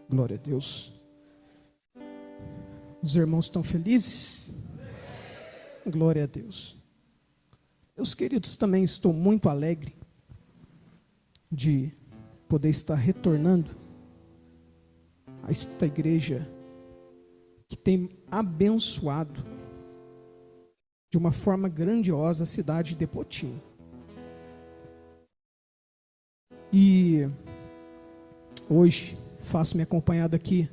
Glória a Deus. Os irmãos estão felizes? Glória a Deus. Meus queridos, também estou muito alegre de poder estar retornando a esta igreja que tem abençoado de uma forma grandiosa a cidade de Potim. E hoje faço-me acompanhado aqui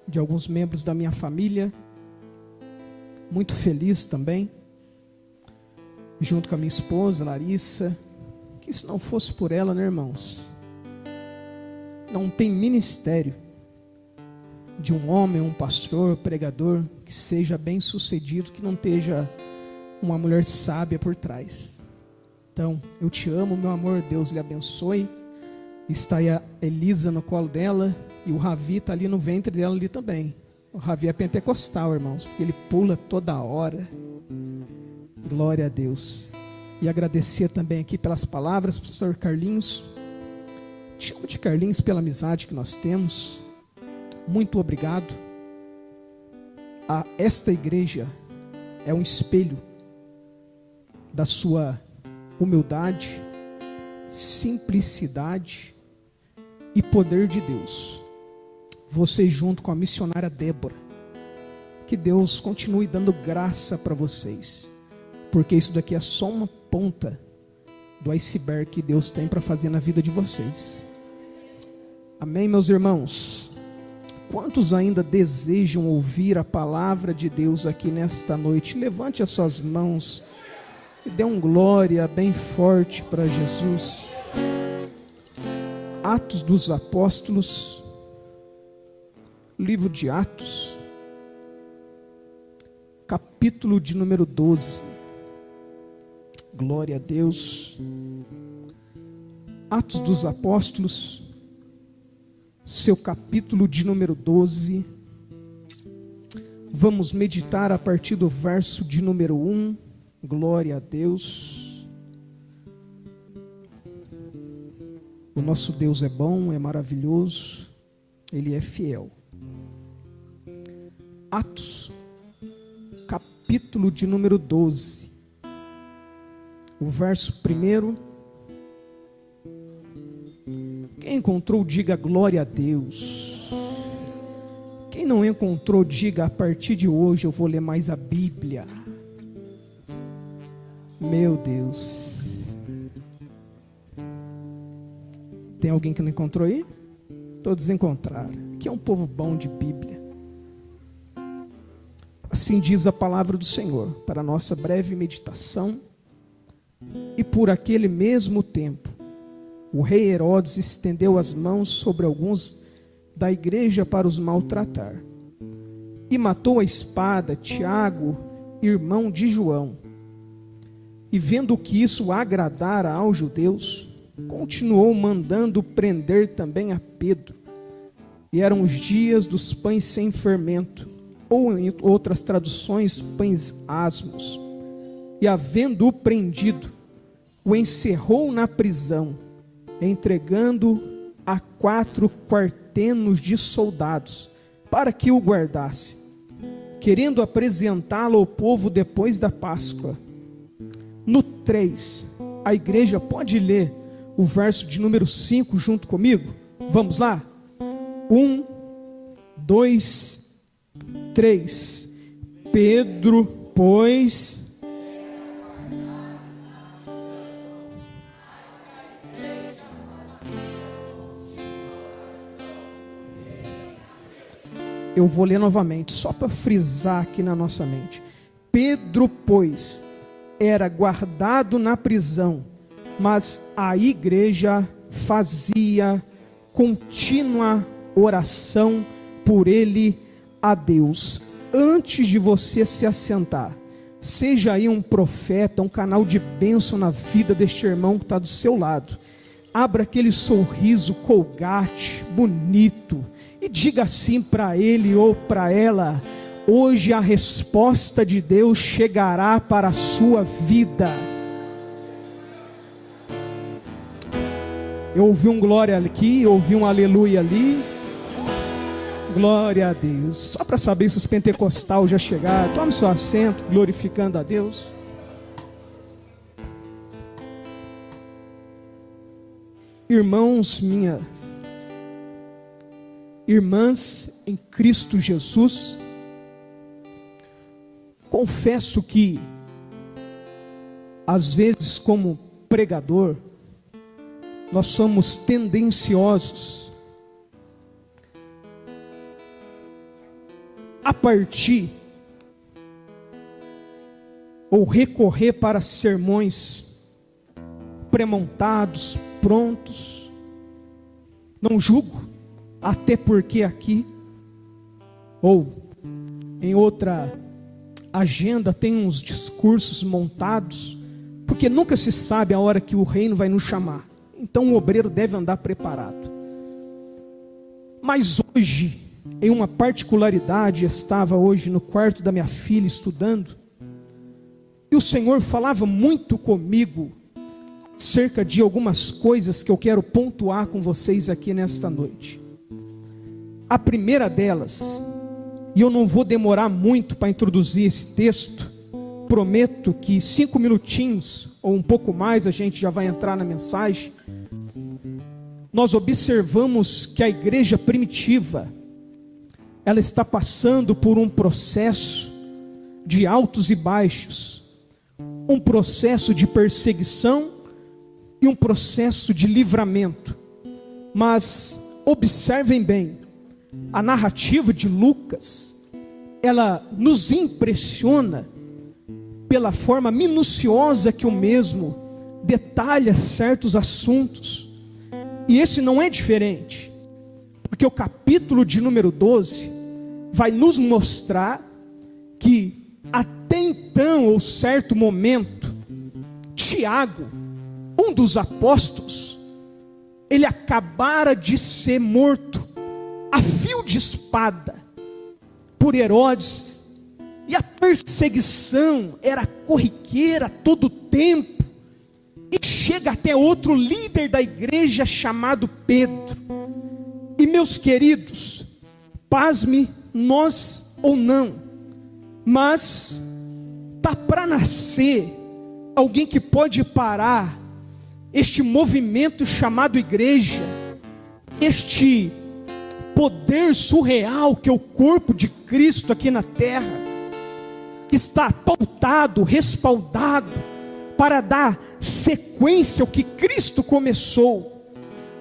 de alguns membros da minha família, muito feliz também, junto com a minha esposa, Larissa, que se não fosse por ela, né, irmãos, não tem ministério de um homem, um pastor, pregador, que seja bem sucedido, que não esteja uma mulher sábia por trás. Então, eu te amo, meu amor, Deus lhe abençoe. Está aí a Elisa no colo dela, e o Ravi está ali no ventre dela ali também. O Ravi é pentecostal, irmãos, porque ele pula toda hora. Glória a Deus. E agradecer também aqui pelas palavras, pastor Carlinhos. Te chamo de Carlinhos pela amizade que nós temos. Muito obrigado. Esta igreja é um espelho da sua humildade, simplicidade e poder de Deus. Você junto com a missionária Débora, que Deus continue dando graça para vocês, porque isso daqui é só uma ponta do iceberg que Deus tem para fazer na vida de vocês. Amém, meus irmãos? Quantos ainda desejam ouvir a palavra de Deus aqui nesta noite? Levante as suas mãos e dê um glória bem forte para Jesus. Atos dos Apóstolos, livro de Atos, capítulo de número 12. Glória a Deus. Atos dos Apóstolos, seu capítulo de número 12. Vamos meditar a partir do verso de número 1. Glória a Deus. O nosso Deus é bom, é maravilhoso, Ele é fiel. Atos, capítulo de número 12. O verso 1. Quem encontrou, diga glória a Deus. Quem não encontrou, diga: a partir de hoje eu vou ler mais a Bíblia. Meu Deus. Tem alguém que não encontrou aí? Todos encontraram. Aqui é um povo bom de Bíblia. Assim diz a palavra do Senhor para a nossa breve meditação. E por aquele mesmo tempo, o rei Herodes estendeu as mãos sobre alguns da igreja para os maltratar. E matou a espada Tiago, irmão de João. E vendo que isso agradara aos judeus, continuou mandando prender também a Pedro. E eram os dias dos pães sem fermento, ou em outras traduções, pães asmos. E havendo-o prendido, o encerrou na prisão, entregando a 4 quartenos de soldados, para que o guardasse, querendo apresentá-lo ao povo depois da Páscoa. No 3, a igreja pode ler o verso de número 5 junto comigo? Vamos lá? 1, 2, 3. Pedro, pois... Eu vou ler novamente, só para frisar aqui na nossa mente. Pedro, pois, era guardado na prisão, mas a igreja fazia contínua oração por ele a Deus. Antes de você se assentar, seja aí um profeta, um canal de bênção na vida deste irmão que está do seu lado. Abra aquele sorriso colgate, bonito, e diga assim para ele ou para ela: hoje a resposta de Deus chegará para a sua vida. Eu ouvi um glória aqui, eu ouvi um aleluia ali. Glória a Deus. Só para saber se os pentecostais já chegaram, tome seu assento, glorificando a Deus. Irmãos, irmãs em Cristo Jesus, confesso que às vezes, como pregador, nós somos tendenciosos a partir ou recorrer para sermões pré-montados, prontos. Não julgo, até porque aqui ou em outra agenda tem uns discursos montados, porque nunca se sabe a hora que o reino vai nos chamar. Então o obreiro deve andar preparado. Mas hoje, em uma particularidade, estava hoje no quarto da minha filha estudando, e o Senhor falava muito comigo acerca de algumas coisas que eu quero pontuar com vocês aqui nesta noite. A primeira delas, e eu não vou demorar muito para introduzir esse texto, prometo que 5 minutinhos ou um pouco mais a gente já vai entrar na mensagem. Nós observamos que a igreja primitiva, ela está passando por um processo de altos e baixos, um processo de perseguição e um processo de livramento. Mas observem bem, a narrativa de Lucas, ela nos impressiona pela forma minuciosa que o mesmo detalha certos assuntos. E esse não é diferente, porque o capítulo de número 12 vai nos mostrar que até então, ou certo momento, Tiago, um dos apóstolos, ele acabara de ser morto a fio de espada por Herodes, e a perseguição era corriqueira a todo tempo, e chega até outro líder da igreja chamado Pedro. E meus queridos, pasme nós ou não, mas tá para nascer alguém que pode parar este movimento chamado igreja, este poder surreal que é o corpo de Cristo aqui na terra, que está pautado, respaldado, para dar sequência ao que Cristo começou.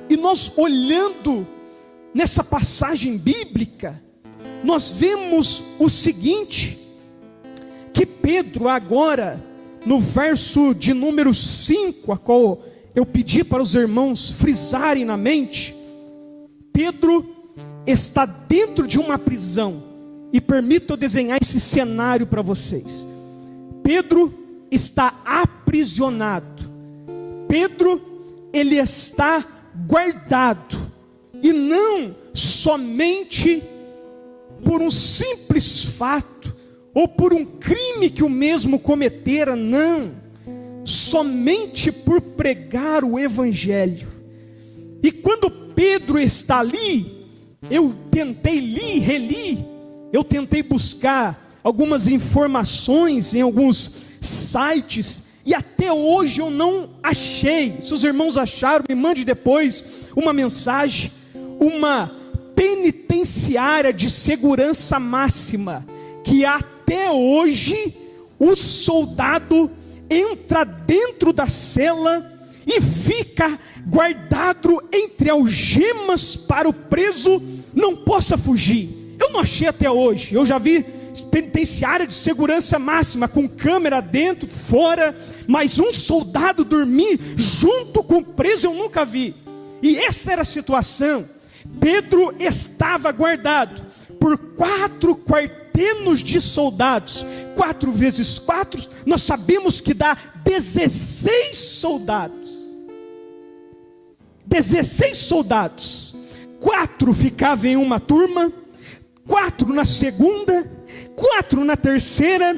E nós olhando nessa passagem bíblica, nós vemos o seguinte, que Pedro agora, no verso de número 5, a qual eu pedi para os irmãos frisarem na mente, Pedro está dentro de uma prisão. E permita eu desenhar esse cenário para vocês. Pedro está aprisionado. Pedro, ele está guardado. E não somente por um simples fato, ou por um crime que o mesmo cometera, não. Somente por pregar o evangelho. E quando Pedro está ali, eu tentei reler, eu tentei buscar algumas informações em alguns sites, e até hoje eu não achei. Se os irmãos acharam, me mande depois uma mensagem. Uma penitenciária de segurança máxima, que até hoje o soldado entra dentro da cela e fica guardado entre algemas para o preso não possa fugir. Eu não achei até hoje. Eu já vi penitenciária de segurança máxima, com câmera dentro, fora, mas um soldado dormir junto com o preso eu nunca vi. E essa era a situação. Pedro estava guardado por 4 quartenos de soldados. 4 vezes 4, nós sabemos que dá 16 soldados. 16 soldados. 4 ficavam em uma turma, 4 na segunda, 4 na terceira,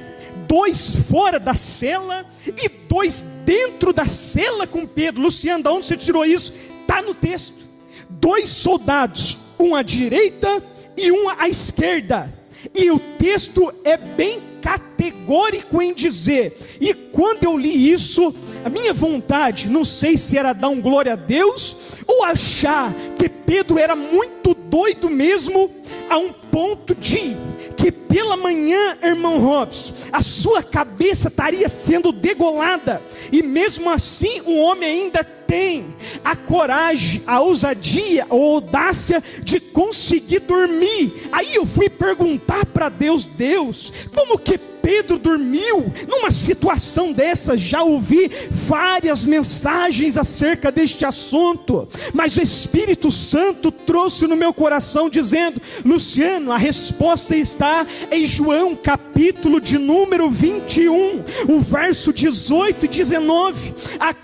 2 fora da cela e 2 dentro da cela com Pedro. Luciano, de onde você tirou isso? Está no texto. 2 soldados, um à direita e uma à esquerda. E o texto é bem categórico em dizer, e quando eu li isso, a minha vontade, não sei se era dar um glória a Deus, ou achar que Pedro era muito doido mesmo, a um ponto de que pela manhã, irmão Robson, a sua cabeça estaria sendo degolada, e mesmo assim um homem ainda tem a coragem, a ousadia, a audácia de conseguir dormir. Aí eu fui perguntar para Deus, como que Pedro dormiu numa situação dessa? Já ouvi várias mensagens acerca deste assunto, mas o Espírito Santo trouxe no meu coração dizendo: Luciano, a resposta está em João capítulo de número 21, o verso 18 e 19.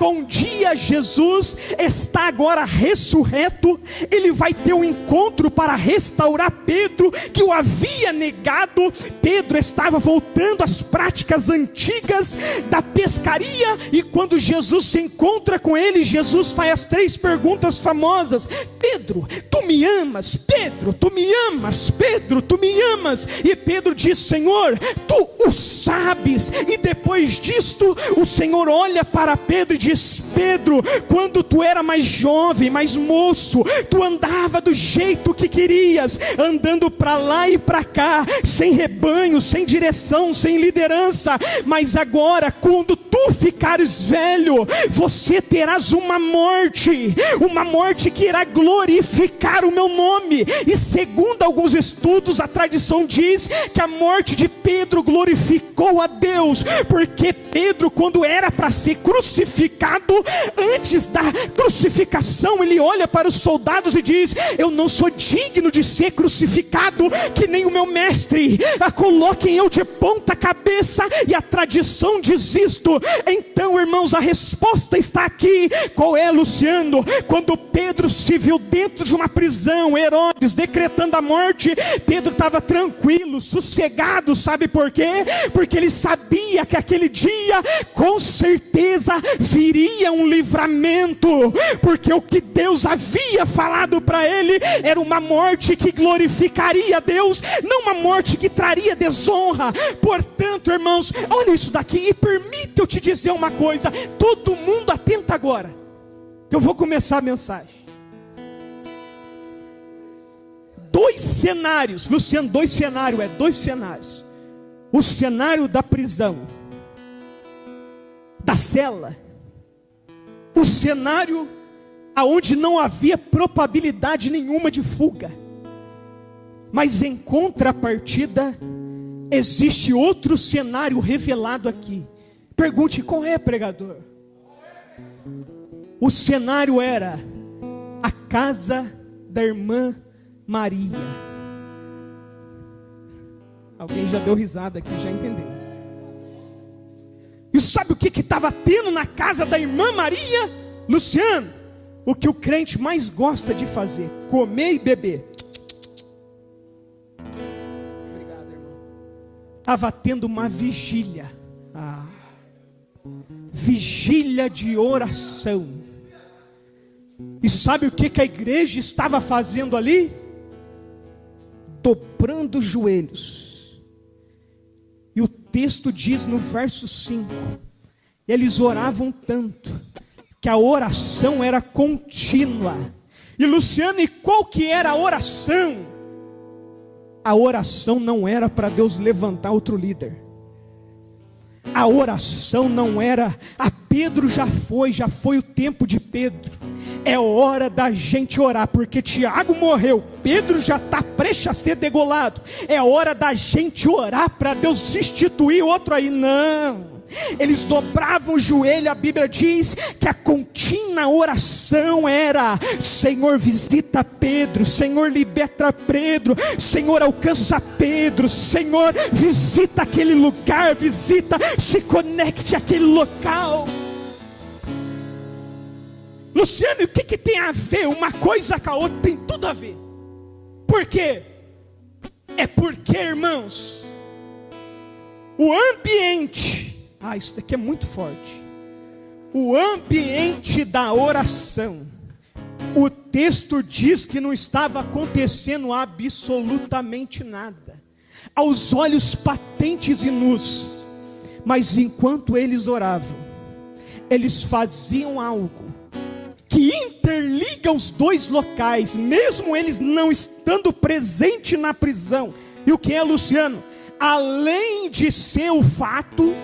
Um dia Jesus está agora ressurreto, ele vai ter um encontro para restaurar Pedro, que o havia negado. Pedro estava voltando às práticas antigas da pescaria, e quando Jesus se encontra com ele, Jesus faz as 3 perguntas famosas: Pedro, tu me amas? Pedro, tu me amas? Pedro, tu me amas? E Pedro diz: Senhor, tu o sabes. E depois disto, o Senhor olha para Pedro e diz: Pedro, quando tu era mais jovem, mais moço, tu andava do jeito que querias, andando para lá e para cá, sem rebanho, sem direção, sem liderança. Mas agora, quando tu ficares velho, você terás uma morte que irá glorificar o meu nome. E segundo alguns estudos, a tradição diz que a morte de Pedro glorificou a Deus, porque Pedro, quando era para ser crucificado, antes da crucificação, ele olha para os soldados e diz: eu não sou digno de ser crucificado que nem o meu mestre, coloquem eu de ponta cabeça. E a tradição diz isto. Então, irmãos, a resposta está aqui. Qual é, Luciano? Quando Pedro se viu dentro de uma prisão, Herodes decretando a morte, Pedro estava tranquilo, sossegado. Sabe por quê? Porque ele sabia que aquele dia com certeza viria um livramento, porque o que Deus havia falado para ele era uma morte que glorificaria a Deus, não uma morte que traria desonra. Portanto, irmãos, olha isso daqui e permita eu te dizer uma coisa. Todo mundo atenta agora, eu vou começar a mensagem. 2 cenários, Luciano, 2 cenários. O cenário da prisão, da cela, o cenário aonde não havia probabilidade nenhuma de fuga. Mas em contrapartida, existe outro cenário revelado aqui. Pergunte: qual é, pregador? O cenário era a casa da irmã Maria. Alguém já deu risada aqui, já entendeu? E sabe o que estava tendo na casa da irmã Maria? Luciano, o que o crente mais gosta de fazer: comer e beber. Obrigado, irmão. Estava tendo uma vigília. Vigília de oração. E sabe o que a igreja estava fazendo ali? Dobrando os joelhos. E o texto diz no verso 5: eles oravam tanto que a oração era contínua. E Luciano, e qual que era a oração? A oração não era para Deus levantar outro líder. A oração não era: Pedro já foi o tempo de Pedro. É hora da gente orar, porque Tiago morreu, Pedro já está prestes a ser degolado. É hora da gente orar para Deus instituir outro aí. Não, eles dobravam o joelho. A Bíblia diz que a contínua oração era: Senhor, visita Pedro, Senhor, liberta Pedro, Senhor, alcança Pedro, Senhor, visita aquele lugar, se conecte àquele local. Luciano, o que tem a ver uma coisa com a outra? Tem tudo a ver. Por quê? É porque, irmãos, o ambiente, isso daqui é muito forte. O ambiente da oração, o texto diz que não estava acontecendo absolutamente nada, aos olhos patentes e nus. Mas enquanto eles oravam, eles faziam algo que interliga os dois locais, mesmo eles não estando presentes na prisão. E o que é, Luciano? Além de ser o fato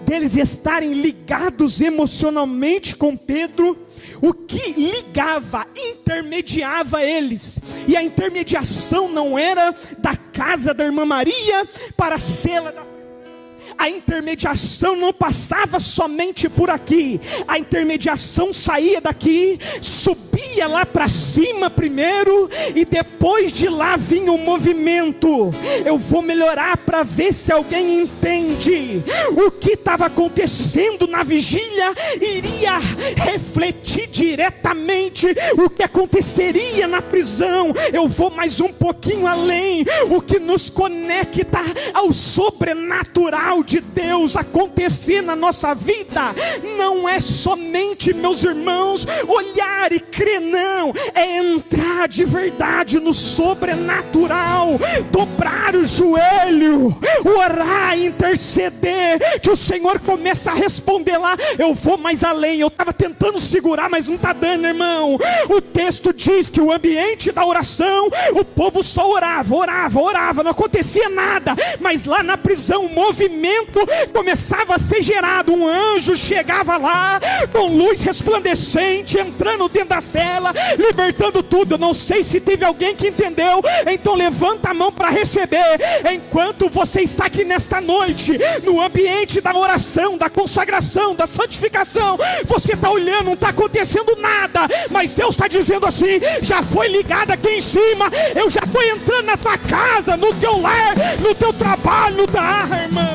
deles estarem ligados emocionalmente com Pedro, o que ligava, intermediava eles, e a intermediação não era da casa da irmã Maria para a cela da prisão. A intermediação não passava somente por aqui, a intermediação saía daqui, subia lá para cima primeiro, e depois de lá vinha o movimento. Eu vou melhorar para ver se alguém entende. O que estava acontecendo na vigília iria refletir diretamente o que aconteceria na prisão. Eu vou mais um pouquinho além. O que nos conecta ao sobrenatural de Deus acontecer na nossa vida não é somente, meus irmãos, olhar e crer, não, é entrar de verdade no sobrenatural, dobrar o joelho, orar, interceder, que o Senhor começa a responder lá. Eu vou mais além. Eu estava tentando segurar, mas não está dando, irmão. O texto diz que o ambiente da oração, o povo só orava, não acontecia nada, mas lá na prisão o movimento começava a ser gerado. Um anjo chegava lá com luz resplandecente, entrando dentro da cela, libertando tudo. Eu não sei se teve alguém que entendeu, então levanta a mão para receber. Enquanto você está aqui nesta noite, no ambiente da oração, da consagração, da santificação, você está olhando, não está acontecendo nada, mas Deus está dizendo assim: já foi ligado aqui em cima, eu já estou entrando na tua casa, no teu lar, no teu trabalho, no teu irmão.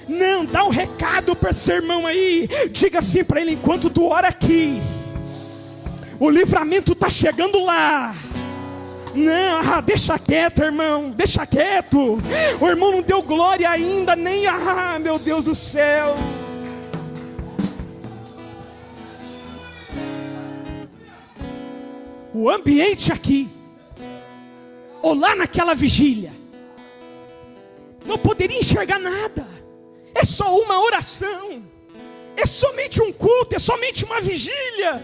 Não, dá um recado para esse irmão aí. Diga assim para ele: enquanto tu ora aqui, o livramento está chegando lá. Não, deixa quieto, irmão, deixa quieto. O irmão não deu glória ainda, nem, meu Deus do céu. O ambiente aqui, ou lá naquela vigília, não poderia enxergar nada. É só uma oração, é somente um culto, é somente uma vigília.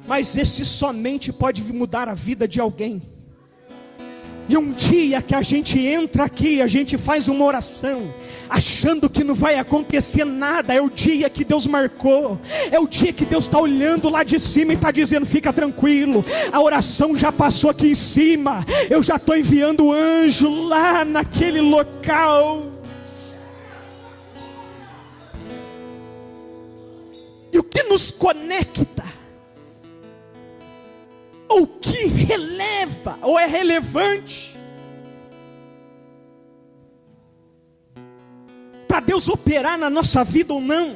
Mas esse somente pode mudar a vida de alguém. E um dia que a gente entra aqui, a gente faz uma oração, achando que não vai acontecer nada. É o dia que Deus marcou, é o dia que Deus está olhando lá de cima e está dizendo: fica tranquilo, a oração já passou aqui em cima, eu já estou enviando o anjo lá naquele local. E o que nos conecta, ou que releva, ou é relevante para Deus operar na nossa vida ou não.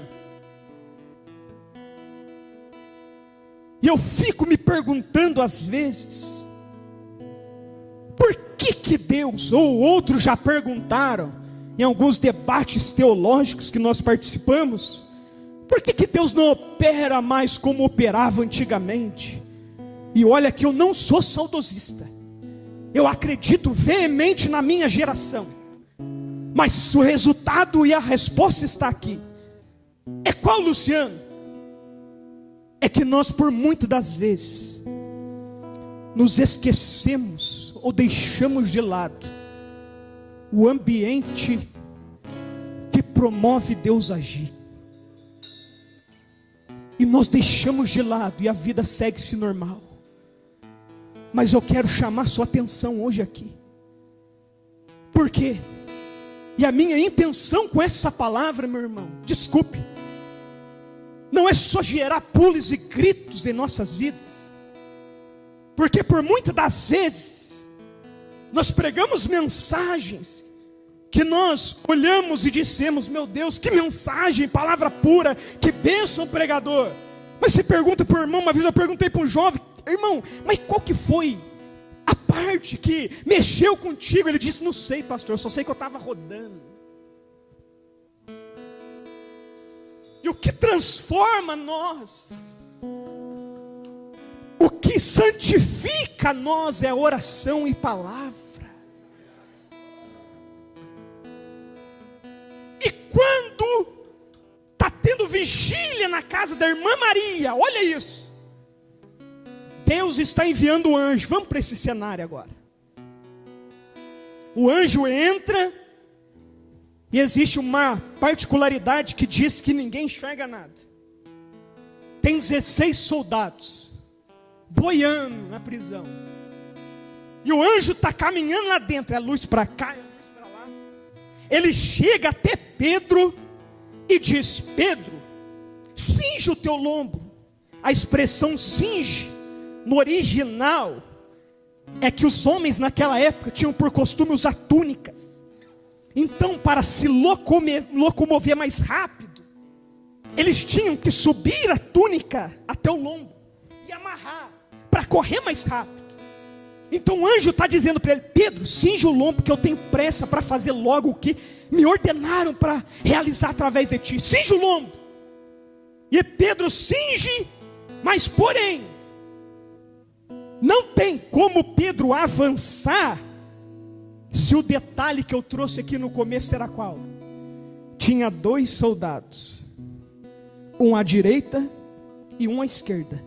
E eu fico me perguntando às vezes, por que Deus, ou outros já perguntaram em alguns debates teológicos que nós participamos, por que Deus não opera mais como operava antigamente? E olha que eu não sou saudosista, eu acredito veemente na minha geração, mas o resultado e a resposta está aqui. É qual, Luciano? É que nós, por muitas das vezes, nos esquecemos ou deixamos de lado o ambiente que promove Deus agir. E nós deixamos de lado e a vida segue-se normal. Mas eu quero chamar sua atenção hoje aqui. Por quê? E a minha intenção com essa palavra, meu irmão, desculpe, não é só gerar pulos e gritos em nossas vidas. Porque por muitas das vezes nós pregamos mensagens que nós olhamos e dissemos: meu Deus, que mensagem, palavra pura, que bênção pregador. Mas você pergunta para o irmão, uma vez eu perguntei para um jovem: irmão, mas qual que foi a parte parte que mexeu contigo? Ele disse: não sei, pastor, eu só sei que eu estava rodando. E o que transforma nós, o que santifica nós é oração e palavra. E quando está tendo vigília na casa da irmã Maria, olha isso, Deus está enviando o anjo. Vamos para esse cenário agora. O anjo entra, e existe uma particularidade que diz que ninguém enxerga nada. Tem 16 soldados boiando na prisão, e o anjo está caminhando lá dentro, é luz para cá, é luz para lá. Ele chega até Pedro e diz: Pedro, cinge o teu lombo. A expressão cinge, no original, é que os homens naquela época tinham por costume usar túnicas. Então, para se locomover mais rápido, eles tinham que subir a túnica até o lombo e amarrar, para correr mais rápido. Então o anjo está dizendo para ele: Pedro, cinge o lombo, porque eu tenho pressa para fazer logo o que me ordenaram para realizar através de ti. Cinge o lombo. E Pedro cinge, mas porém, não tem como Pedro avançar, se o detalhe que eu trouxe aqui no começo era qual? Tinha 2 soldados, um à direita e um à esquerda,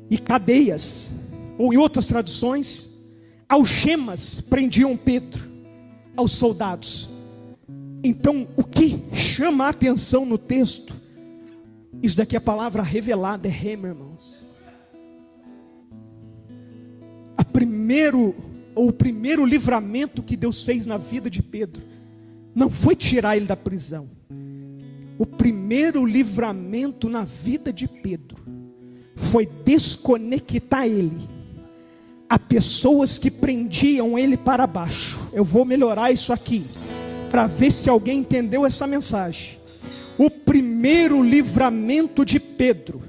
e cadeias, ou em outras traduções, algemas prendiam Pedro aos soldados. Então o que chama a atenção no texto, isso daqui é a palavra revelada, é rema, irmãos. O primeiro livramento que Deus fez na vida de Pedro não foi tirar ele da prisão. O primeiro livramento na vida de Pedro foi desconectar ele a pessoas que prendiam ele para baixo. Eu vou melhorar isso aqui, para ver se alguém entendeu essa mensagem. O primeiro livramento de Pedro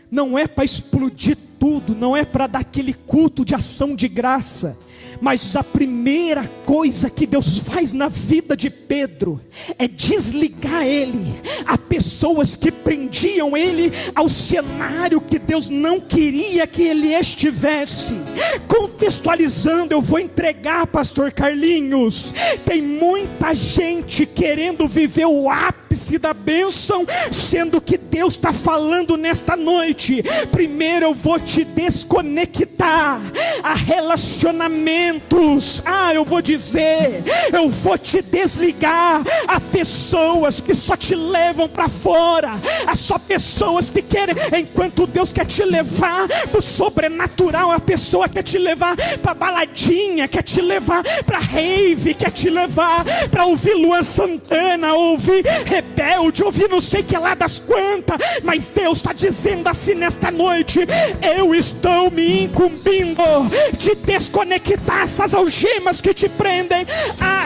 não é para explodir tudo, não é para dar aquele culto de ação de graça, mas a primeira coisa que Deus faz na vida de Pedro é desligar ele a pessoas que prendiam ele ao cenário que Deus não queria que ele estivesse. Contextualizando, eu vou entregar, pastor Carlinhos, tem muita gente querendo viver o ápice da bênção, sendo que Deus está falando nesta noite: primeiro eu vou te desconectar a relacionamentos. Eu vou dizer, eu vou te desligar a pessoas que só te levam para fora, a só pessoas que querem, enquanto Deus quer te levar para o sobrenatural. A pessoa quer te levar para baladinha, quer te levar para rave, quer te levar para ouvir Luan Santana, ouvir Rebelde, ouvir não sei que lá das quantas. Mas Deus está dizendo assim nesta noite: eu estou me incumbindo de desconectar essas algemas que te prendem.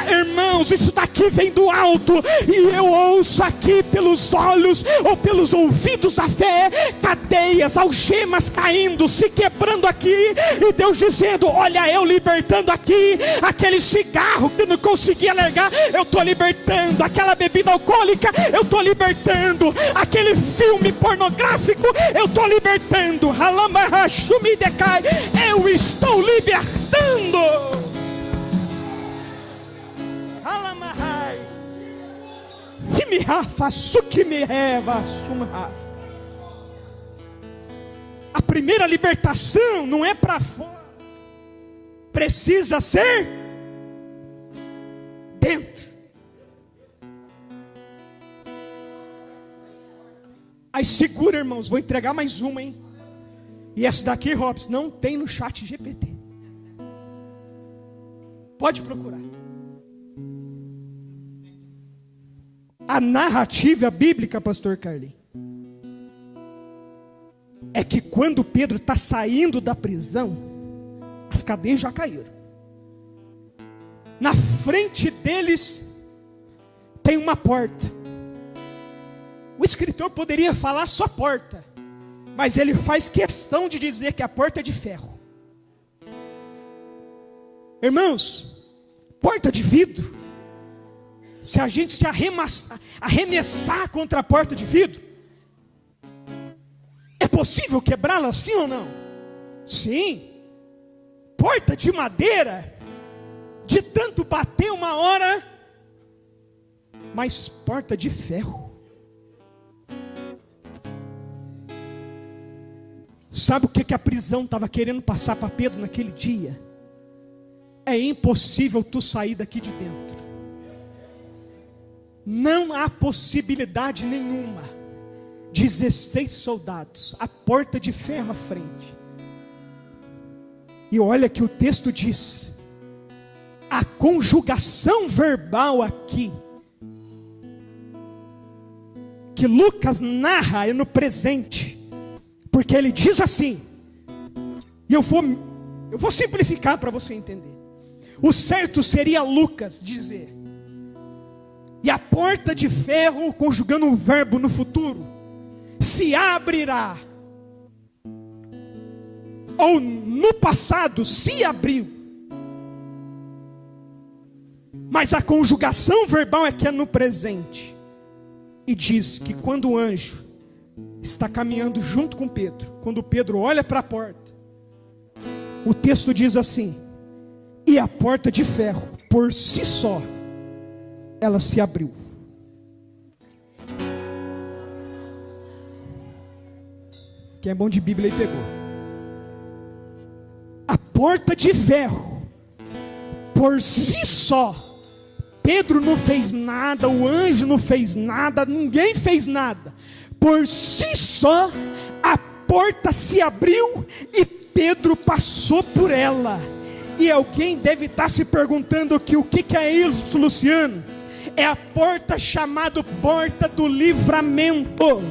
Irmãos, isso daqui vem do alto, e eu ouço aqui pelos olhos ou pelos ouvidos da fé, cadeias, algemas caindo, se quebrando aqui, e Deus dizendo: olha, eu libertando aqui. Aquele cigarro que não conseguia largar, eu estou libertando. Aquela bebida alcoólica, eu estou libertando. Aquele filme pornográfico, eu estou libertando. Eu estou libertando. A primeira libertação não é para fora, precisa ser dentro. Aí segura, irmãos, vou entregar mais uma, hein? E essa daqui, Robson, não tem no chat GPT. Pode procurar. A narrativa bíblica, pastor Carlinhos, é que quando Pedro está saindo da prisão, as cadeias já caíram. Na frente deles tem uma porta. O escritor poderia falar só porta, mas ele faz questão de dizer que a porta é de ferro. Irmãos, porta de vidro, se a gente se arremessar contra a porta de vidro, é possível quebrá-la sim ou não? Sim. Porta de madeira, de tanto bater uma hora, mas porta de ferro. Sabe o que a prisão estava querendo passar para Pedro naquele dia? É impossível tu sair daqui de dentro. Não há possibilidade nenhuma. 16 soldados, a porta de ferro à frente. E olha que o texto diz, a conjugação verbal aqui, que Lucas narra é no presente, porque ele diz assim, e eu vou simplificar para você entender. O certo seria Lucas dizer, e a porta de ferro, conjugando um verbo no futuro, se abrirá, ou no passado se abriu, mas a conjugação verbal é que é no presente, e diz que quando o anjo está caminhando junto com Pedro, quando Pedro olha para a porta, o texto diz assim, e a porta de ferro, por si só, ela se abriu. Quem é bom de Bíblia e pegou. A porta de ferro, por si só, Pedro não fez nada, o anjo não fez nada, ninguém fez nada. Por si só, a porta se abriu e Pedro passou por ela. E alguém deve estar se perguntando aqui, o que é isso, Luciano? É a porta chamada porta do livramento.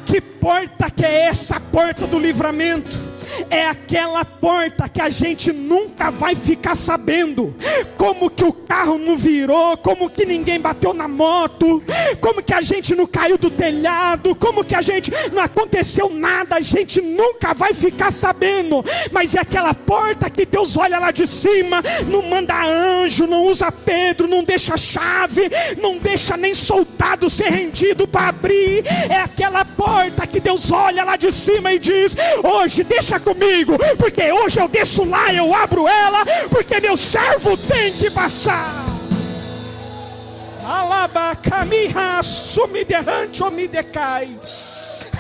Que porta que é essa porta do livramento? É aquela porta que a gente nunca vai ficar sabendo como que o carro não virou, como que ninguém bateu na moto, como que a gente não caiu do telhado, como que a gente não aconteceu nada, a gente nunca vai ficar sabendo. Mas é aquela porta que Deus olha lá de cima, não manda anjo, não usa Pedro, não deixa chave, não deixa nem soldado ser rendido para abrir. É aquela porta que Deus olha lá de cima e diz, hoje deixa comigo, porque hoje eu desço lá, eu abro ela, porque meu servo tem que passar. Alabacamiha, sumiderrante ou me decai.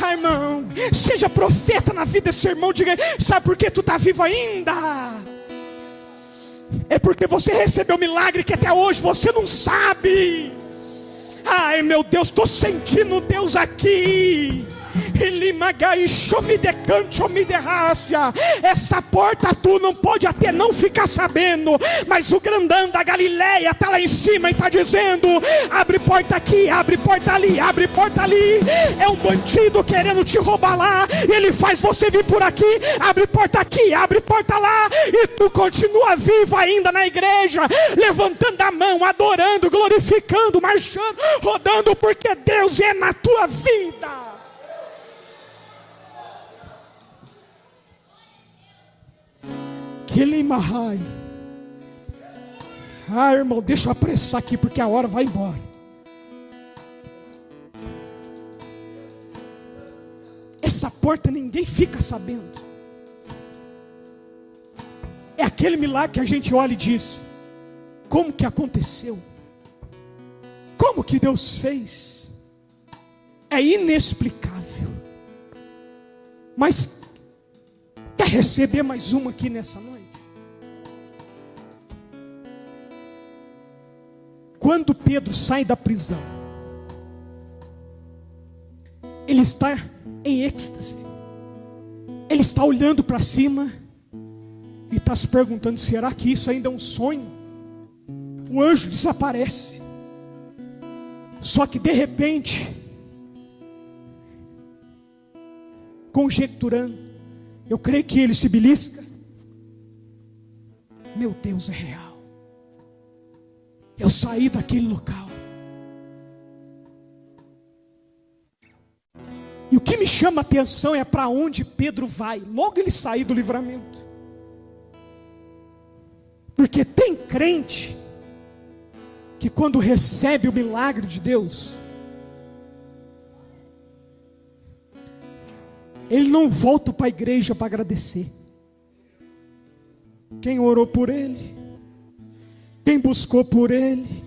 Ah, irmão, seja profeta na vida desse irmão, diga, sabe por que tu está vivo ainda? É porque você recebeu um milagre que até hoje você não sabe. Ai meu Deus, estou sentindo Deus aqui. Essa porta tu não pode até não ficar sabendo, mas o grandão da Galileia está lá em cima e está dizendo, abre porta aqui, abre porta ali, abre porta ali. É um bandido querendo te roubar lá, ele faz você vir por aqui, abre porta aqui, abre porta lá, e tu continua vivo ainda na igreja, levantando a mão, adorando, glorificando, marchando, rodando, porque Deus é na tua vida. Ah, irmão, deixa eu apressar aqui porque a hora vai embora. Essa porta ninguém fica sabendo. É aquele milagre que a gente olha e diz, como que aconteceu? Como que Deus fez? É inexplicável. Mas quer receber mais uma aqui nessa noite? Quando Pedro sai da prisão, ele está em êxtase, ele está olhando para cima e está se perguntando, será que isso ainda é um sonho? O anjo desaparece, só que de repente, conjecturando, eu creio que ele se belisca, meu Deus, é real. Eu saí daquele local. E o que me chama a atenção é para onde Pedro vai. Logo ele sair do livramento. Porque tem crente que quando recebe o milagre de Deus, ele não volta para a igreja para agradecer. Quem orou por ele, quem buscou por ele,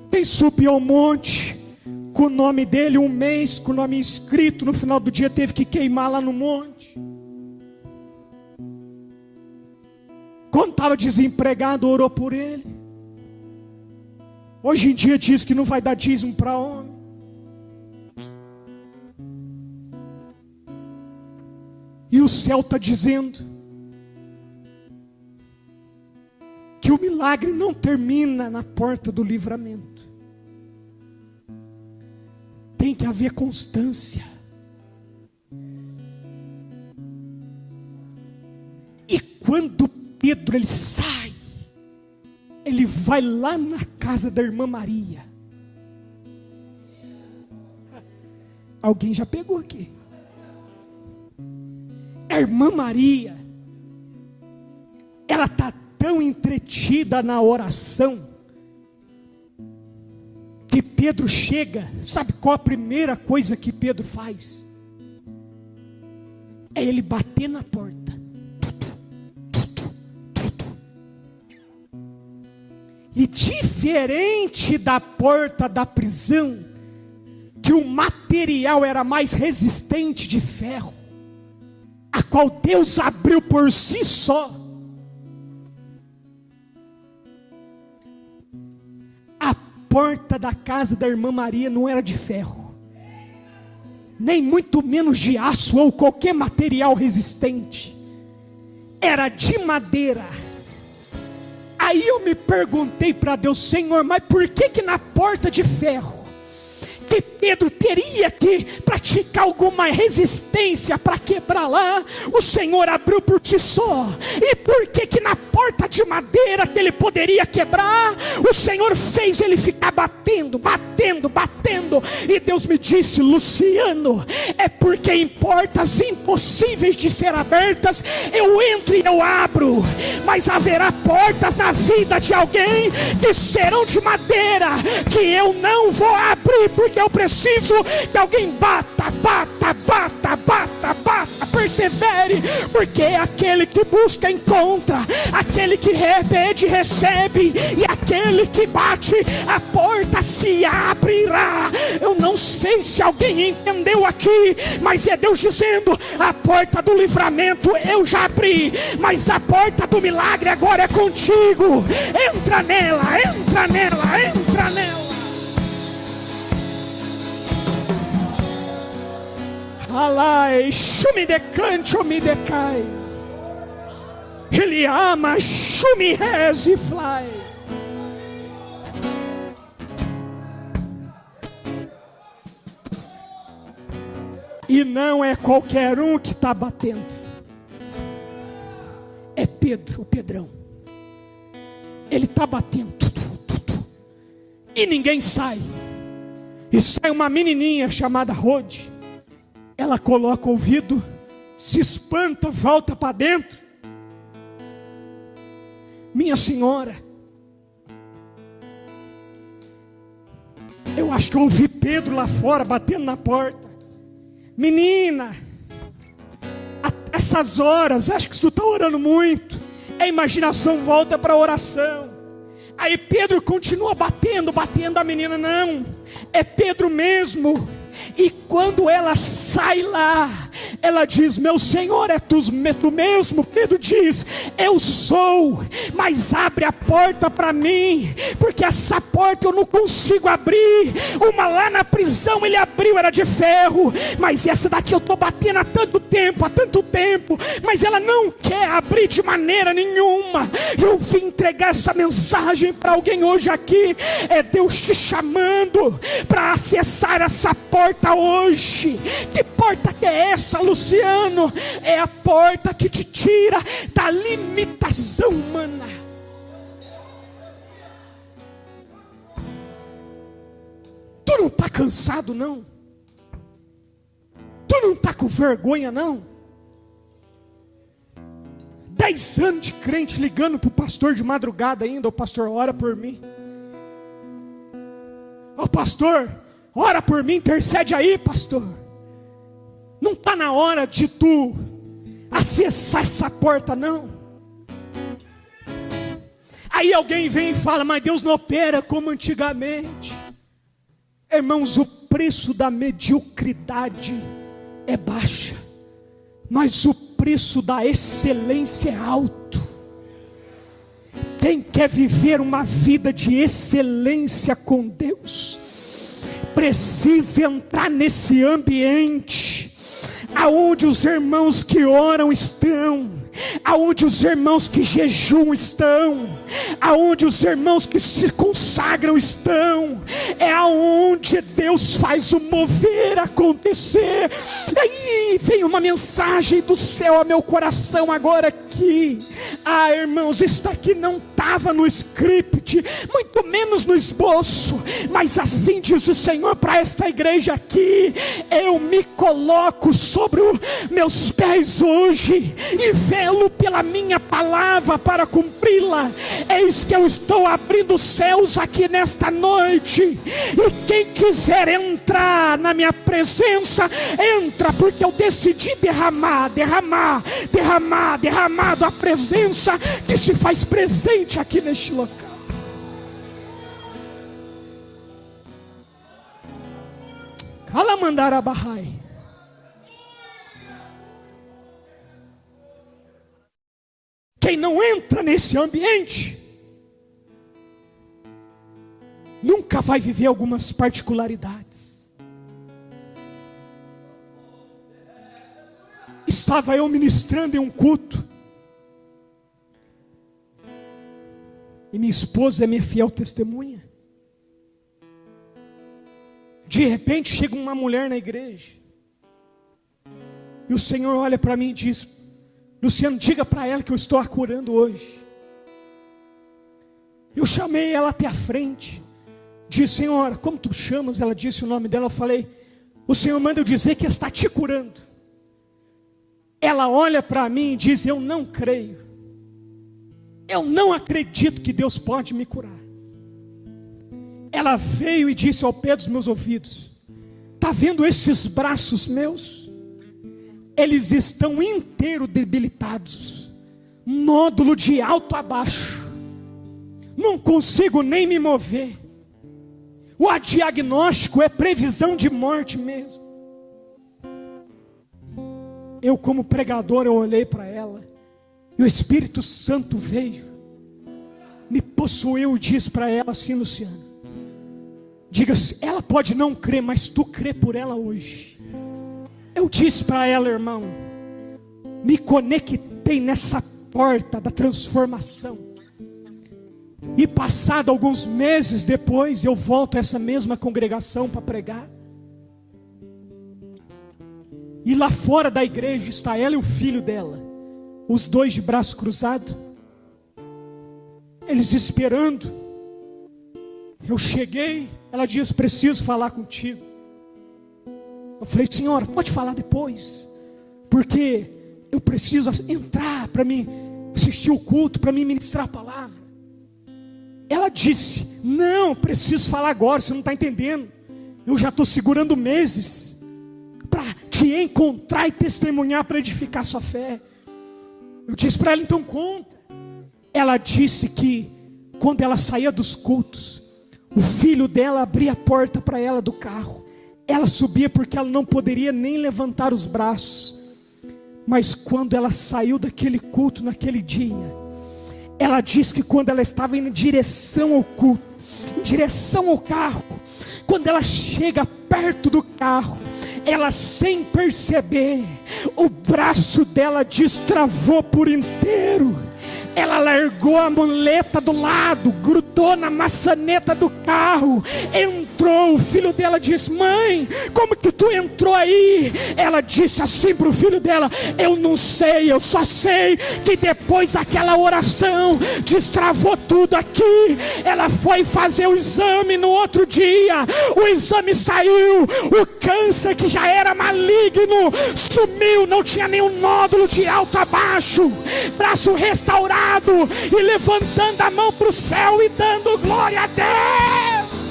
quem subiu ao monte com o nome dele, um mês com o nome escrito, no final do dia teve que queimar lá no monte. Quando estava desempregado, orou por ele. Hoje em dia diz que não vai dar dízimo para homem. E o céu está dizendo que o milagre não termina na porta do livramento. Tem que haver constância. E quando Pedro ele sai, ele vai lá na casa da irmã Maria. Alguém já pegou aqui? A irmã Maria, ela está tão entretida na oração, que Pedro chega, sabe qual a primeira coisa que Pedro faz? É ele bater na porta. E diferente da porta da prisão, que o material era mais resistente de ferro, a qual Deus abriu por si só, a porta da casa da irmã Maria não era de ferro, nem muito menos de aço ou qualquer material resistente, era de madeira. Aí eu me perguntei para Deus: Senhor, mas por que na porta de ferro que Pedro teria que praticar alguma resistência para quebrar lá, o Senhor abriu por si só? E por que na porta de madeira que ele poderia quebrar, o Senhor fez ele ficar batendo? E Deus me disse: Luciano, é porque em portas impossíveis de ser abertas, eu entro e eu abro, mas haverá portas na vida de alguém que serão de madeira, que eu não vou abrir, porque eu preciso que alguém bata, persevere, porque aquele que busca encontra, aquele que pede recebe, e aquele que bate, a porta se abrirá. Eu não sei se alguém entendeu aqui, mas é Deus dizendo: a porta do livramento eu já abri, mas a porta do milagre agora é contigo. Entra nela, entra nela, entra nela. Alai, chumi decante, o me decai. Ele ama, chumi reze fly. E não é qualquer um que está batendo. É Pedro, o Pedrão. Ele está batendo. E ninguém sai. E sai uma menininha chamada Rode. Ela coloca o ouvido, se espanta, volta para dentro. Minha senhora, eu acho que eu ouvi Pedro lá fora batendo na porta. Menina, a essas horas, acho que tu está orando muito. A imaginação volta para a oração. Aí Pedro continua batendo, a menina: não, é Pedro mesmo. E quando ela sai lá, ela diz: meu Senhor, é tu mesmo? Pedro diz: eu sou, mas abre a porta para mim, porque essa porta eu não consigo abrir. Uma lá na prisão ele abriu, era de ferro, mas essa daqui eu estou batendo há tanto tempo, mas ela não quer abrir de maneira nenhuma. Eu vim entregar essa mensagem para alguém hoje aqui. É Deus te chamando para acessar essa porta hoje. Que porta que é essa, Luciano? É a porta que te tira da limitação humana. Tu não está cansado não? Tu não está com vergonha não? 10 anos de crente, ligando para o pastor de madrugada ainda: o pastor, ora por mim. Ô pastor, ora por mim, intercede aí, pastor. Não está na hora de tu acessar essa porta, não. Aí alguém vem e fala: mas Deus não opera como antigamente. Irmãos, o preço da mediocridade é baixa, mas o preço da excelência é alto. Quem quer viver uma vida de excelência com Deus, precisa entrar nesse ambiente aonde os irmãos que oram estão, aonde os irmãos que jejuam estão, aonde os irmãos que se consagram estão. É aonde Deus faz o mover acontecer. E aí vem uma mensagem do céu ao meu coração agora aqui. Irmãos, isso aqui não estava no script, muito menos no esboço, mas assim diz o Senhor para esta igreja aqui: eu me coloco sobre os meus pés hoje e velo pela minha palavra para cumpri-la. É isso que eu estou abrindo os céus aqui nesta noite. E quem quiser entrar na minha presença, entra, porque eu decidi derramar a presença que se faz presente aqui neste local. Kalamandarabahai. Quem não entra nesse ambiente nunca vai viver algumas particularidades. Estava eu ministrando em um culto, e minha esposa é minha fiel testemunha. De repente chega uma mulher na igreja, e o Senhor olha para mim e diz: Luciano, diga para ela que eu estou a curando hoje. Eu chamei ela até a frente, disse: Senhora, como tu chamas? Ela disse o nome dela. Eu falei: o Senhor manda eu dizer que está te curando. Ela olha para mim e diz: eu não creio, eu não acredito que Deus pode me curar. Ela veio e disse ao pé dos meus ouvidos: está vendo esses braços meus? Eles estão inteiros debilitados, nódulo de alto a baixo, não consigo nem me mover. O diagnóstico é previsão de morte mesmo. Eu, como pregador, eu olhei para ela, e o Espírito Santo veio, me possuiu e disse para ela assim: Luciano, diga-se, ela pode não crer, mas tu crê por ela hoje. Eu disse para ela: irmão, me conectei nessa porta da transformação. E passado alguns meses depois, eu volto a essa mesma congregação para pregar. E lá fora da igreja está ela e o filho dela, os dois de braço cruzado, eles esperando. Eu cheguei, ela disse: preciso falar contigo. Eu falei: senhora, pode falar depois, porque eu preciso entrar para mim assistir o culto, para mim ministrar a palavra. Ela disse: não, preciso falar agora, você não está entendendo. Eu já estou segurando meses para te encontrar e testemunhar, para edificar sua fé. Eu disse para ela: então conta. Ela disse que quando ela saía dos cultos, o filho dela abria a porta para ela do carro. Ela subia porque ela não poderia nem levantar os braços. Mas quando ela saiu daquele culto naquele dia, ela disse que quando ela estava indo em direção ao culto, em direção ao carro, quando ela chega perto do carro, ela, sem perceber, o braço dela destravou por inteiro. Ela largou a muleta do lado, grudou na maçaneta do carro, entrou. O filho dela disse: mãe, como que tu entrou aí? Ela disse assim para o filho dela: eu não sei, eu só sei que depois daquela oração destravou tudo aqui. Ela foi fazer o exame no outro dia, o exame saiu, o câncer que já era maligno sumiu, não tinha nenhum nódulo de alto a baixo, braço restaurado e levantando a mão para o céu e dando glória a Deus.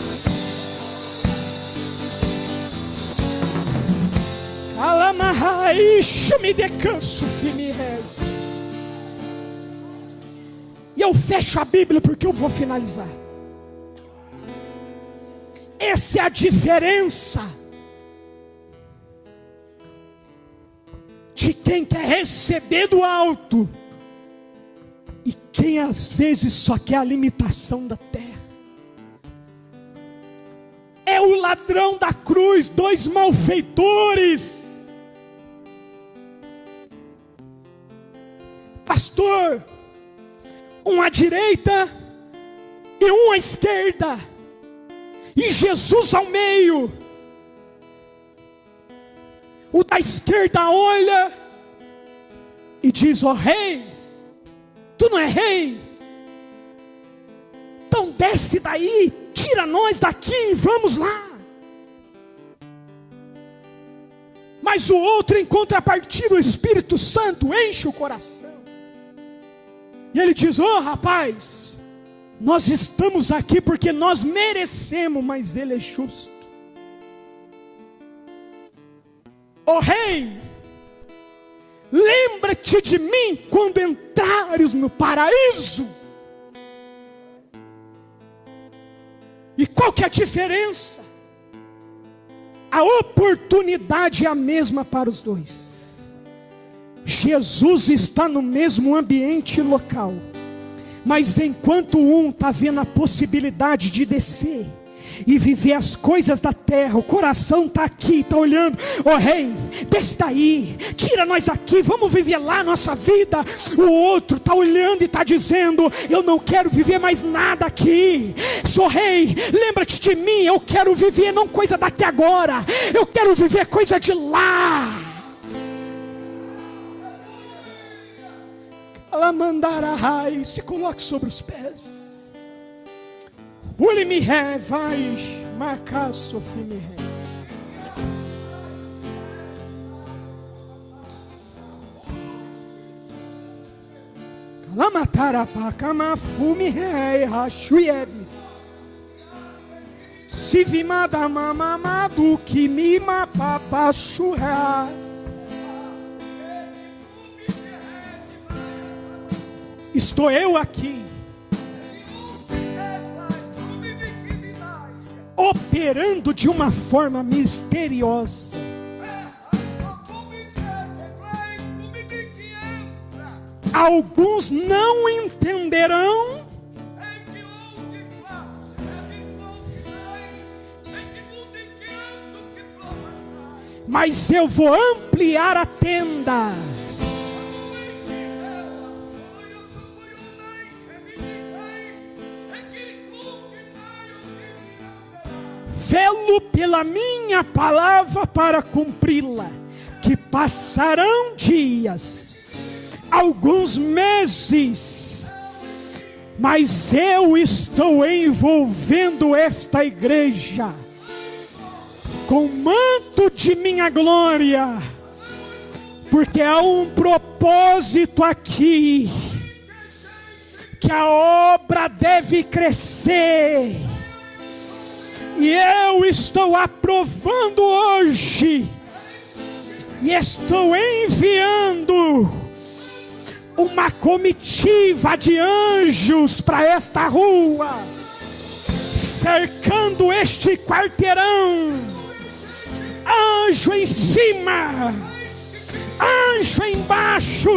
Me descanso, e eu fecho a Bíblia porque eu vou finalizar. Essa é a diferença de quem quer receber do alto e quem às vezes só quer a limitação da terra. É o ladrão da cruz, dois malfeitores. Pastor, um à direita e um à esquerda, e Jesus ao meio. O da esquerda olha e diz: ó rei, tu não é rei? Então desce daí, tira nós daqui, vamos lá. Mas o outro, em contrapartida, o Espírito Santo enche o coração. E ele diz: ô rapaz, nós estamos aqui porque nós merecemos, mas ele é justo. Ó rei, lembra-te de mim quando entrares no paraíso. E qual que é a diferença? A oportunidade é a mesma para os dois. Jesus está no mesmo ambiente e local, mas enquanto um está vendo a possibilidade de descer e viver as coisas da terra, o coração está aqui, está olhando: ó rei, desce daí, tira nós daqui, vamos viver lá a nossa vida. O outro está olhando e está dizendo: eu não quero viver mais nada aqui. Sou rei, lembra-te de mim, eu quero viver não coisa daqui agora, eu quero viver coisa de lá. Ela mandará raiz, se coloque sobre os pés. Ule me ré, vai, marcar sofri me ré. Calamatara pa camafu me ré, rachuieves. Se vimada mamamadu que me mapapa churra. Estou eu aqui, operando de uma forma misteriosa. Alguns não entenderão, mas eu vou ampliar a tenda. Velo pela minha palavra para cumpri-la, que passarão dias, alguns meses, mas eu estou envolvendo esta igreja com o manto de minha glória, porque há um propósito aqui, que a obra deve crescer. E eu estou aprovando hoje, e estou enviando uma comitiva de anjos para esta rua, cercando este quarteirão. Anjo em cima, anjo embaixo,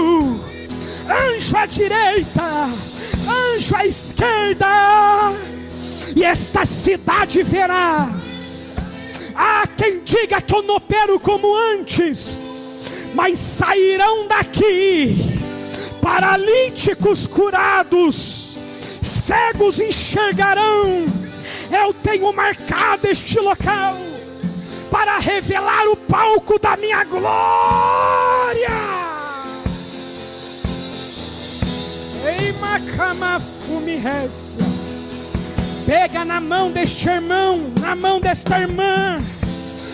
anjo à direita, anjo à esquerda. E esta cidade verá. Há quem diga que eu não opero como antes, mas sairão daqui paralíticos curados, cegos enxergarão. Eu tenho marcado este local para revelar o palco da minha glória. Ei, macama fume reza. Pega na mão deste irmão, na mão desta irmã,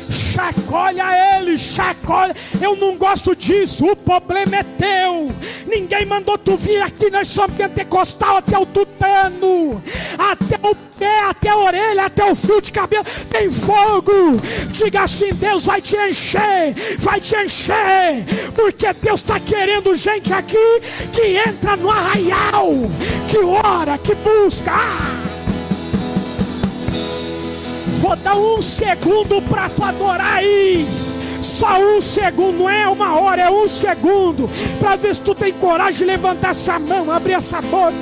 chacoalha ele, chacoalha. Eu não gosto disso, o problema é teu. Ninguém mandou tu vir aqui, nós somos pentecostal até o tutano, até o pé, até a orelha, até o fio de cabelo, tem fogo. Diga assim: Deus vai te encher, porque Deus está querendo gente aqui que entra no arraial, que ora, que busca. Vou dar 1 segundo para tu adorar aí. Só 1 segundo, não é 1 hora, é 1 segundo. Para ver se tu tem coragem de levantar essa mão, abrir essa boca.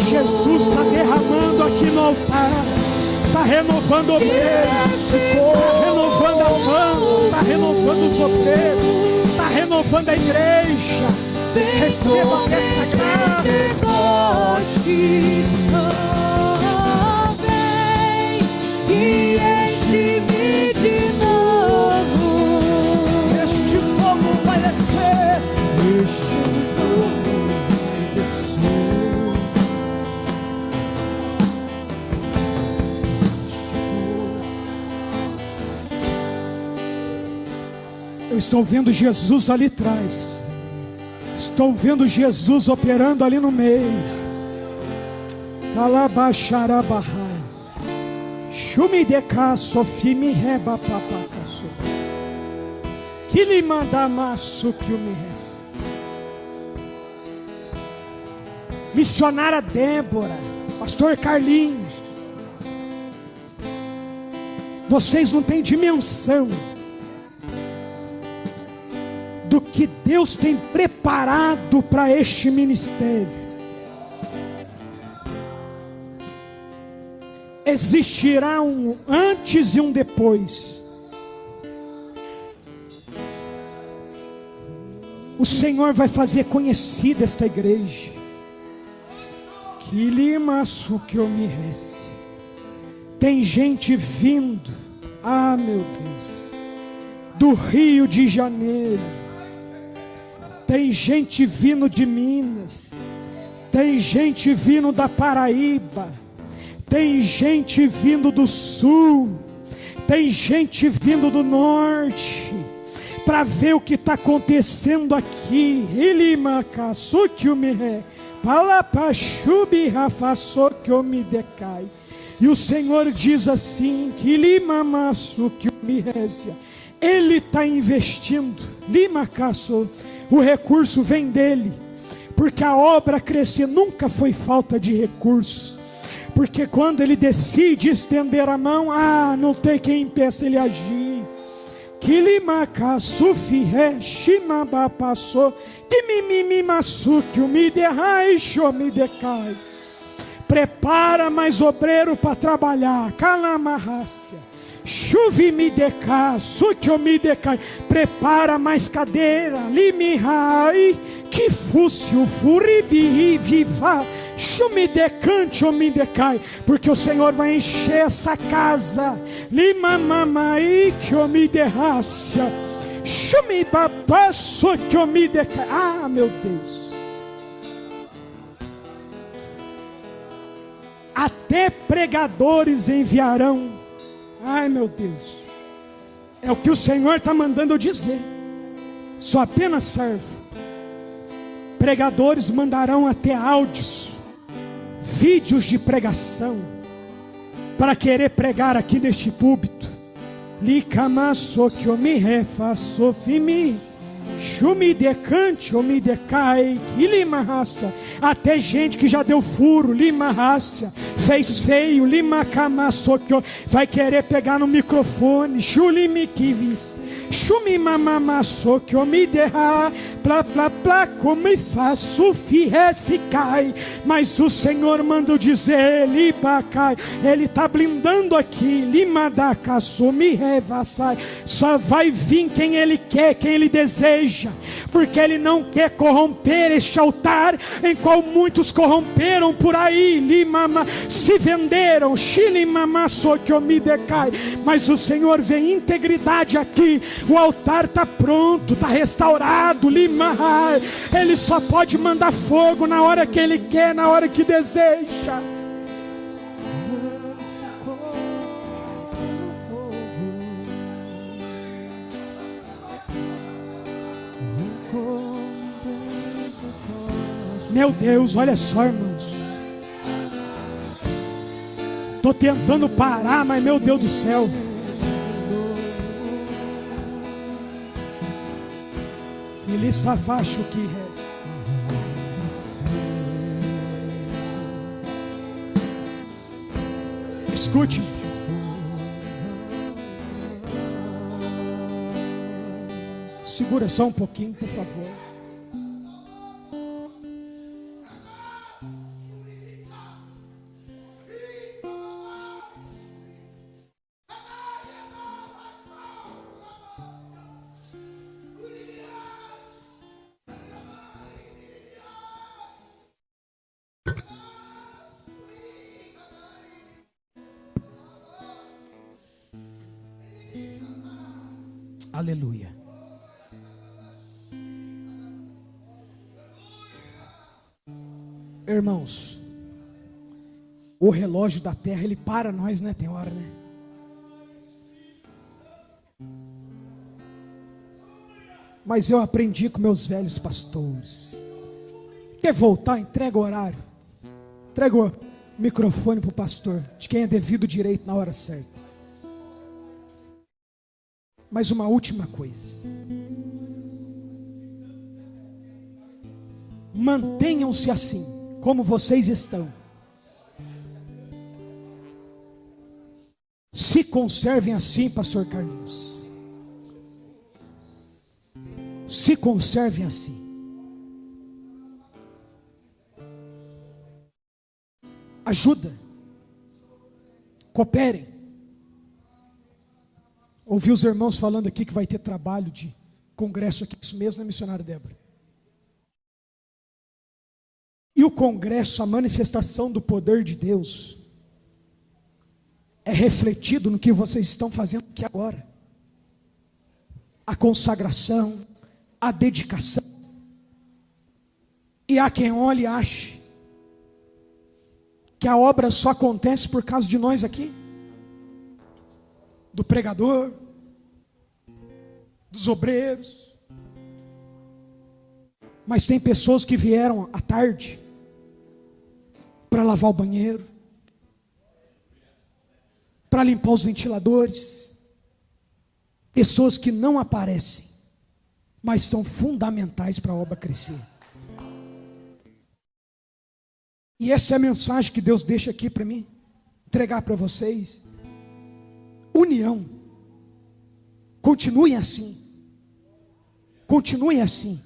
Jesus está derramando aqui no altar, está renovando obreiros, está renovando a mão, está renovando os obreiros, está renovando a igreja. Receba essa graça. E enche-me de novo. Este fogo vai descer. Este fogo vai descer. Eu estou vendo Jesus ali atrás. Estou vendo Jesus operando ali no meio. Calabaxarabahai. Shumideka sofimi reba papakaso. Que lhe manda maço que o me res. Missionária Débora, pastor Carlinhos. Vocês não têm dimensão do que Deus tem preparado para este ministério. Existirá um antes e um depois. O Senhor vai fazer conhecida esta igreja. Que limaço que eu me rece. Tem gente vindo, meu Deus, do Rio de Janeiro. Tem gente vindo de Minas. Tem gente vindo da Paraíba. Tem gente vindo do sul, tem gente vindo do norte, para ver o que está acontecendo aqui. E o Senhor diz assim: Ele está investindo, o recurso vem dele, porque a obra crescer nunca foi falta de recurso. Porque quando ele decide estender a mão, não tem quem impeça ele agir. Prepara mais obreiro para trabalhar. Prepara mais cadeira. Que fosse o furibi viva. Porque o Senhor vai encher essa casa. Meu Deus. Até pregadores enviarão Ai, meu Deus. É o que o Senhor está mandando eu dizer. Sou apenas servo. Pregadores mandarão até áudios, vídeos de pregação, para querer pregar aqui neste púlpito. Licamasso que eu me refaço fimi. Chumi decante, ou me decai, lima raça. Até gente que já deu furo, lima raça, fez feio, lima camaço, que vai querer pegar no microfone, chulimi kivis, chumi mamamaço, que eu me derra, plá plá plá, como me faço, firrece cai. Mas o Senhor manda dizer, libacai, Ele está blindando aqui, lima da caço, me revassai. Só vai vir quem Ele quer, quem Ele deseja. Porque Ele não quer corromper este altar, em qual muitos corromperam por aí, limama, se venderam, xilimama, decai. Mas o Senhor vê integridade aqui, o altar está pronto, está restaurado, lima. Ele só pode mandar fogo na hora que Ele quer, na hora que deseja. Meu Deus, olha só, irmãos. Estou tentando parar, mas meu Deus do céu. Ele safacho que resta. Escute. Segura só um pouquinho, por favor. Aleluia. Irmãos, o relógio da terra, ele para nós, né? Tem hora, né? Mas eu aprendi com meus velhos pastores. Quer voltar? Entrega o horário. Entrega o microfone para o pastor, de quem é devido direito na hora certa. Mas uma última coisa. Mantenham-se assim, como vocês estão. Se conservem assim, pastor Carlinhos. Se conservem assim. Ajuda. Cooperem. Ouvi os irmãos falando aqui que vai ter trabalho de congresso aqui, isso mesmo, né, missionária Débora? E o congresso, a manifestação do poder de Deus, é refletido no que vocês estão fazendo aqui agora. A consagração, a dedicação. E há quem olhe e ache que a obra só acontece por causa de nós aqui. Do pregador, dos obreiros. Mas tem pessoas que vieram à tarde para lavar o banheiro, para limpar os ventiladores. Pessoas que não aparecem, mas são fundamentais para a obra crescer. E essa é a mensagem que Deus deixa aqui para mim, entregar para vocês. União. Continuem assim. Continuem assim.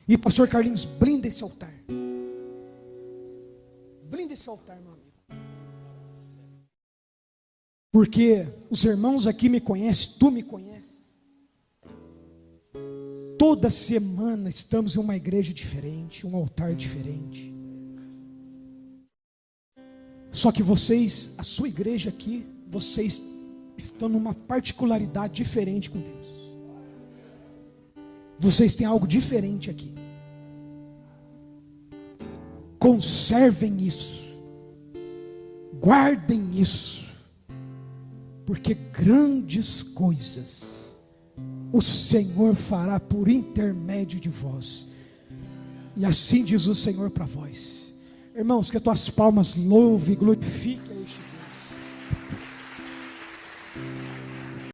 E pastor Carlinhos, blinda esse altar. Blinda esse altar, meu amigo. Porque os irmãos aqui me conhecem, tu me conheces. Toda semana estamos em uma igreja diferente, um altar diferente. Só que vocês, a sua igreja aqui, vocês estão numa particularidade diferente com Deus. Vocês têm algo diferente aqui. Conservem isso. Guardem isso. porque grandes coisas o Senhor fará por intermédio de vós. E assim diz o Senhor para vós. Irmãos, que as tuas palmas louvem e glorifiquem este